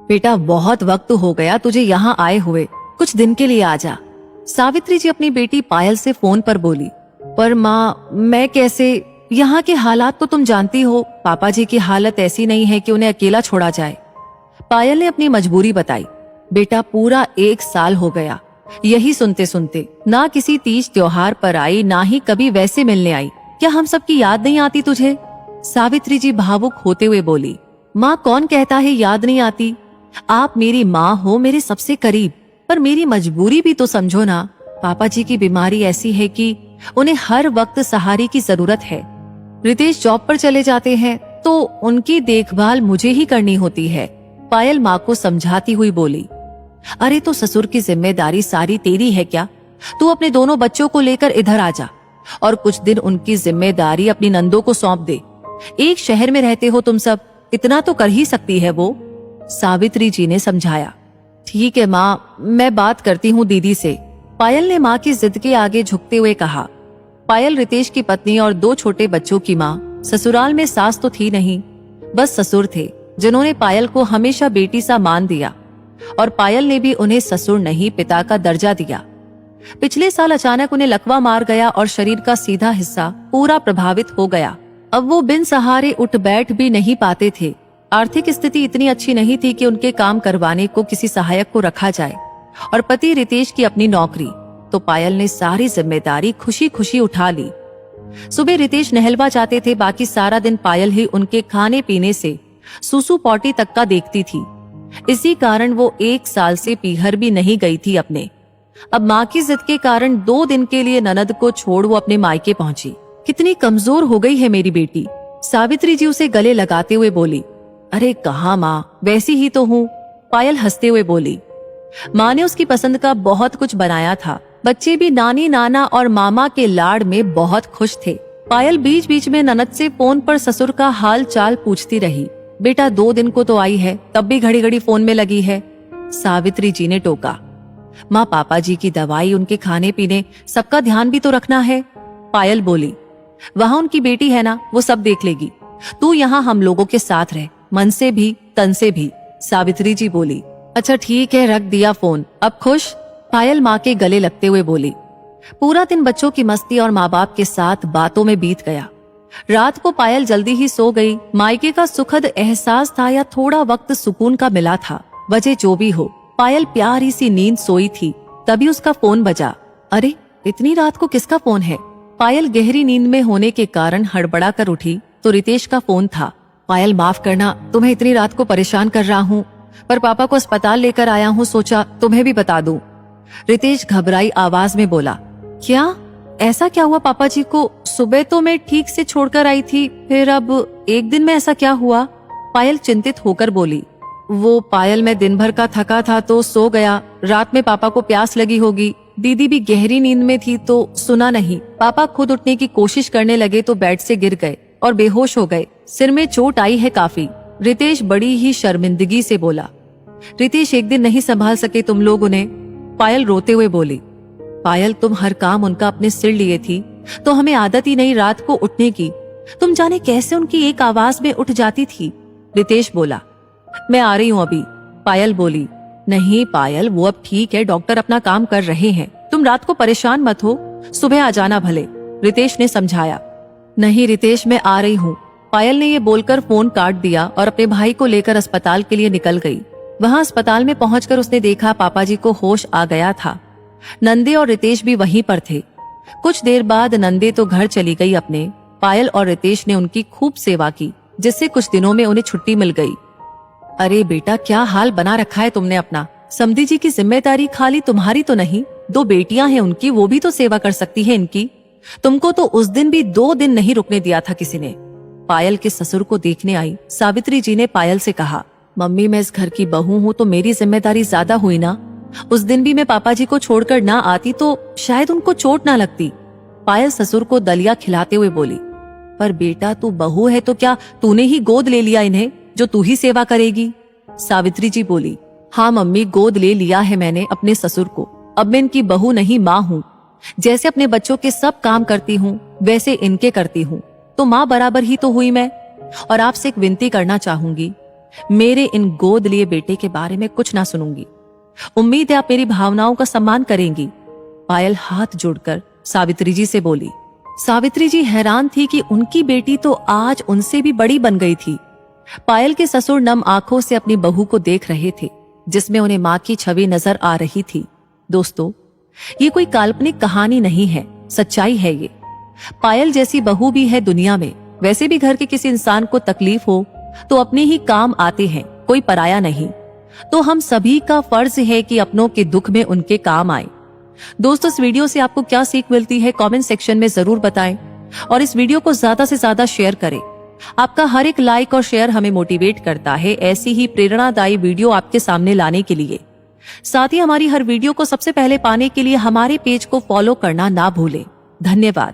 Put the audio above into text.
बेटा बहुत वक्त हो गया तुझे यहाँ आए हुए, कुछ दिन के लिए आ जा। सावित्री जी अपनी बेटी पायल से फोन पर बोली। पर माँ मैं कैसे, यहाँ के हालात तो तुम जानती हो, पापा जी की हालत ऐसी नहीं है कि उन्हें अकेला छोड़ा जाए। पायल ने अपनी मजबूरी बताई। बेटा पूरा 1 साल हो गया यही सुनते सुनते, ना किसी तीज त्योहार पर आई, ना ही कभी वैसे मिलने आई। क्या हम सबकी याद नहीं आती तुझे? सावित्री जी भावुक होते हुए बोली। माँ कौन कहता है याद नहीं आती, आप मेरी माँ हो, मेरे सबसे करीब, पर मेरी मजबूरी भी तो समझो ना। पापा जी की बीमारी ऐसी है कि उन्हें हर वक्त सहारे की जरूरत है। रितेश जॉब पर चले जाते हैं तो उनकी देखभाल मुझे ही करनी होती है। पायल माँ को समझाती हुई बोली। अरे तो ससुर की जिम्मेदारी सारी तेरी है क्या? तू अपने दोनों बच्चों को लेकर इधर आ जा और कुछ दिन उनकी जिम्मेदारी अपनी नंदों को सौंप दे। एक शहर में रहते हो तुम सब, इतना तो कर ही सकती है वो। सावित्री जी ने समझाया। ठीक है माँ, मैं बात करती हूँ दीदी से। पायल ने माँ की जिद के आगे झुकते हुए कहा। पायल रितेश की पत्नी और 2 छोटे बच्चों की माँ। ससुराल में सास तो थी नहीं, बस ससुर थे जिन्होंने पायल को हमेशा बेटी सा मान दिया, और पायल ने भी उन्हें ससुर नहीं पिता का दर्जा दिया। पिछले साल अचानक उन्हें लकवा मार गया और शरीर का सीधा हिस्सा पूरा प्रभावित हो गया। अब वो बिन सहारे उठ बैठ भी नहीं पाते थे। आर्थिक स्थिति इतनी अच्छी नहीं थी कि उनके काम करवाने को किसी सहायक को रखा जाए, और पति रितेश की अपनी नौकरी, तो पायल ने सारी जिम्मेदारी खुशी खुशी उठा ली। सुबह रितेश नहलवा जाते थे, बाकी सारा दिन पायल ही उनके खाने पीने से सुसु पॉटी तक का देखती थी। इसी कारण वो 1 साल से पीहर भी नहीं गई थी अपने। अब माँ की जिद के कारण 2 दिन के लिए ननद को छोड़ वो अपने मायके पहुंची। कितनी कमजोर हो गई है मेरी बेटी, सावित्री जी उसे गले लगाते हुए बोली। अरे कहाँ माँ, वैसी ही तो हूँ, पायल हंसते हुए बोली। माँ ने उसकी पसंद का बहुत कुछ बनाया था। बच्चे भी नानी नाना और मामा के लाड़ में बहुत खुश थे। पायल बीच बीच में ननद से फोन पर ससुर का हाल चाल पूछती रही। बेटा 2 दिन को तो आई है, तब भी घड़ी घड़ी फोन में लगी है। सावित्री जी ने टोका। माँ पापा जी की दवाई, उनके खाने पीने, सबका ध्यान भी तो रखना है। पायल बोली। वहाँ उनकी बेटी है ना, वो सब देख लेगी। तू यहाँ हम लोगों के साथ रह, मन से भी तन से भी। सावित्री जी बोली। अच्छा ठीक है, रख दिया फोन, अब खुश? पायल माँ के गले लगते हुए बोली। पूरा दिन बच्चों की मस्ती और माँ बाप के साथ बातों में बीत गया। रात को पायल जल्दी ही सो गई। मायके का सुखद एहसास था या थोड़ा वक्त सुकून का मिला था, वजह जो भी हो, पायल प्यारी सी नींद सोई थी। तभी उसका फोन बजा। अरे इतनी रात को किसका फोन है? पायल गहरी नींद में होने के कारण हड़बड़ा कर उठी तो रितेश का फोन था। पायल माफ करना, तुम्हें इतनी रात को परेशान कर रहा हूँ, पर पापा को अस्पताल लेकर आया हूँ, सोचा तुम्हें भी बता दूं। रितेश घबराई आवाज में बोला। क्या? ऐसा क्या हुआ पापा जी को? सुबह तो मैं ठीक से छोड़कर आई थी, फिर अब 1 दिन में ऐसा क्या हुआ? पायल चिंतित होकर बोली। वो पायल, मैं दिन भर का थका था तो सो गया। रात में पापा को प्यास लगी होगी, दीदी भी गहरी नींद में थी तो सुना नहीं। पापा खुद उठने की कोशिश करने लगे तो बेड से गिर गए और बेहोश हो गए। सिर में चोट आई है काफी। रितेश बड़ी ही शर्मिंदगी से बोला। रितेश 1 दिन नहीं संभाल सके तुम लोग उन्हें? पायल रोते हुए बोली। पायल तुम हर काम उनका अपने सिर लिए थी, तो हमें आदत ही नहीं रात को उठने की। तुम जाने कैसे उनकी एक आवाज में उठ जाती थी। रितेश बोला। मैं आ रही हूँ अभी, पायल बोली। नहीं पायल, वो अब ठीक है, डॉक्टर अपना काम कर रहे हैं, तुम रात को परेशान मत हो, सुबह आ जाना भले, रितेश ने समझाया। नहीं रितेश, मैं आ रही हूँ। पायल ने ये बोलकर फोन काट दिया और अपने भाई को लेकर अस्पताल के लिए निकल गई। वहां अस्पताल में पहुंचकर उसने देखा पापा जी को होश आ गया था। नंदे और रितेश भी वहीं पर थे। कुछ देर बाद नंदे तो घर चली गई अपने। पायल और रितेश ने उनकी खूब सेवा की, जिससे कुछ दिनों में उन्हें छुट्टी मिल गई। अरे बेटा, क्या हाल बना रखा है तुमने अपना। समधी जी की जिम्मेदारी खाली तुम्हारी तो नहीं, 2 बेटियां हैं उनकी, वो भी तो सेवा कर सकती है इनकी। तुमको तो उस दिन भी 2 दिन नहीं रुकने दिया था किसी ने। पायल के ससुर को देखने आई सावित्री जी ने पायल से कहा। मम्मी, मैं इस घर की बहू हूँ तो मेरी जिम्मेदारी ज्यादा हुई ना। उस दिन भी मैं पापा जी को छोड़कर ना आती तो शायद उनको चोट ना लगती। पायल ससुर को दलिया खिलाते हुए बोली। पर बेटा, तू बहू है तो क्या तूने ही गोद ले लिया इन्हें जो तू ही सेवा करेगी? सावित्री जी बोली। हाँ मम्मी, गोद ले लिया है मैंने अपने ससुर को। अब मैं इनकी बहू नहीं, माँ हूँ। जैसे अपने बच्चों के सब काम करती हूँ वैसे इनके करती हूँ, तो माँ बराबर ही तो हुई मैं। और आपसे एक विनती करना चाहूंगी मेरे इन गोद लिए बेटे के बारे में कुछ ना सुनूंगी। उम्मीद है आप मेरी भावनाओं का सम्मान करेंगी। पायल हाथ जोड़कर सावित्री जी से बोली। सावित्री जी हैरान थी कि उनकी बेटी तो आज उनसे भी बड़ी बन गई थी। पायल के ससुर नम आंखों से अपनी बहू को देख रहे थे, जिसमें उन्हें मां की छवि नजर आ रही थी। दोस्तों, ये कोई काल्पनिक कहानी नहीं है, सच्चाई है ये। पायल जैसी बहू भी है दुनिया में। वैसे भी घर के किसी इंसान को तकलीफ हो तो अपने ही काम आते हैं, कोई पराया नहीं। तो हम सभी का फर्ज है कि अपनों के दुख में उनके काम आए। दोस्तों, इस वीडियो से आपको क्या सीख मिलती है कमेंट सेक्शन में जरूर बताएं और इस वीडियो को ज्यादा से ज्यादा शेयर करें। आपका हर एक लाइक और शेयर हमें मोटिवेट करता है ऐसी ही प्रेरणादायी वीडियो आपके सामने लाने के लिए। साथ ही हमारी हर वीडियो को सबसे पहले पाने के लिए हमारे पेज को फॉलो करना ना भूलें। धन्यवाद।